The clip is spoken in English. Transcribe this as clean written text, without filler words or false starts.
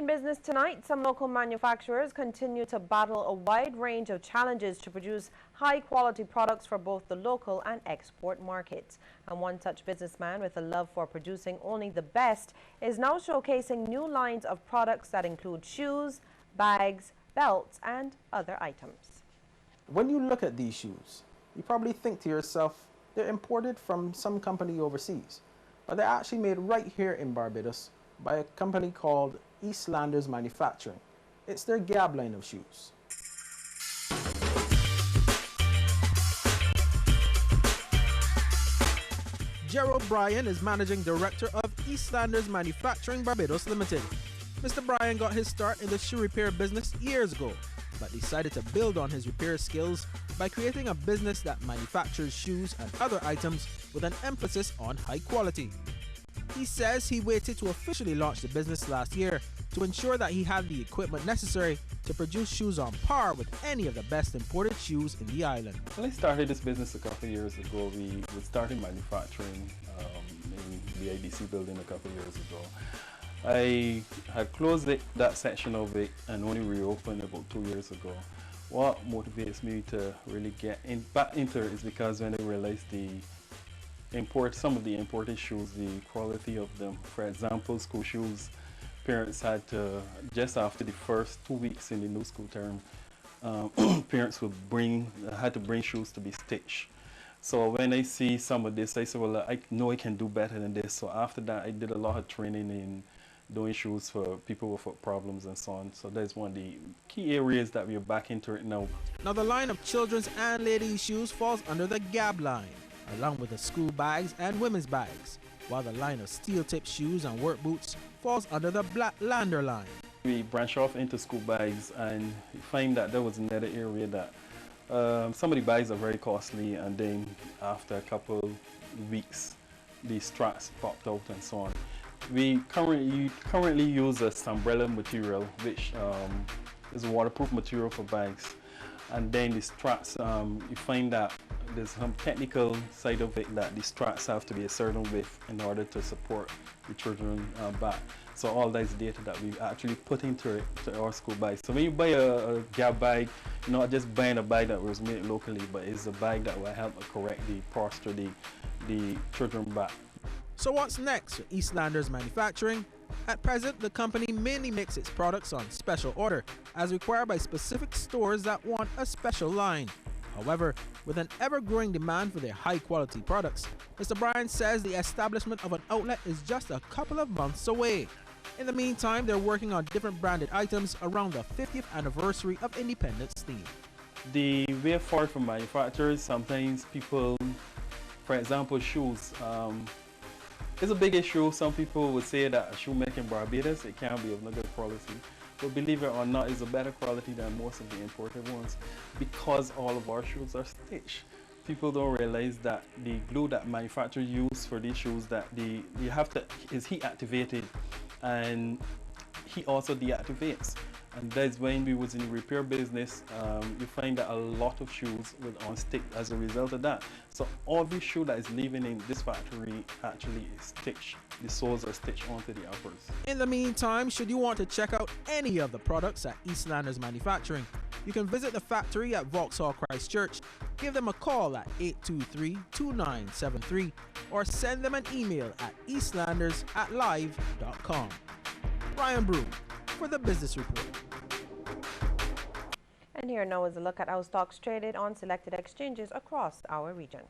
In business tonight, some local manufacturers continue to battle a wide range of challenges to produce high-quality products for both the local and export markets. And one such businessman with a love for producing only the best is now showcasing new lines of products that include shoes, bags, belts, and other items. When you look at these shoes, you probably think to yourself, they're imported from some company overseas, but they're actually made right here in Barbados by a company called Eastlanders Manufacturing. It's their Gab line of shoes. Gerald Bryan is Managing Director of Eastlanders Manufacturing Barbados Limited. Mr. Bryan got his start in the shoe repair business years ago, but decided to build on his repair skills by creating a business that manufactures shoes and other items with an emphasis on high quality. He says he waited to officially launch the business last year to ensure that he had the equipment necessary to produce shoes on par with any of the best imported shoes in the island. Well, I started this business a couple of years ago. We started manufacturing in the IDC building a couple of years ago. I had closed that section of it and only reopened about 2 years ago. What motivates me to really get back into it is because when I realized some of the imported shoes, the quality of them. For example, school shoes, parents had to, just after the first 2 weeks in the new school term, parents had to bring shoes to be stitched. So when I see some of this, I say, well, I know I can do better than this. So after that, I did a lot of training in doing shoes for people with foot problems and so on. So that's one of the key areas that we're back into it now. Now the line of children's and ladies' shoes falls under the Gab line, along with the school bags and women's bags, while the line of steel-tip shoes and work boots falls under the Black Lander line. We branch off into school bags and find that there was another area that some of the bags are very costly, and then after a couple weeks the straps popped out and so on. We currently use a umbrella material, which is a waterproof material for bags, and then the straps, you find that there's some technical side of it that the straps have to be a certain width in order to support the children's back. So all that is data that we actually put into our school bags. So when you buy a Gab bag, you're not just buying a bag that was made locally, but it's a bag that will help correct the posture, the children's back. So what's next for Eastlanders Manufacturing? At present, the company mainly makes its products on special order, as required by specific stores that want a special line. However, with an ever-growing demand for their high-quality products, Mr. Bryan says the establishment of an outlet is just a couple of months away. In the meantime, they're working on different branded items around the 50th anniversary of independence theme. The way forward for manufacturers, sometimes people, for example, shoes, it's a big issue. Some people would say that a shoe making in Barbados, it can be of no good quality. But believe it or not, it's a better quality than most of the imported ones because all of our shoes are stitched. People don't realize that the glue that manufacturers use for these shoes, that is heat activated, and heat also deactivates. And that's when we was in the repair business, you find that a lot of shoes will unstick as a result of that. So every shoe that is leaving in this factory actually is stitched. The soles are stitched onto the uppers. In the meantime, should you want to check out any of the products at Eastlanders Manufacturing, you can visit the factory at Vauxhall Christchurch, give them a call at 823-2973, or send them an email at eastlanders@live.com. Ryan Broom for the Business Report. And here now is a look at how stocks traded on selected exchanges across our region.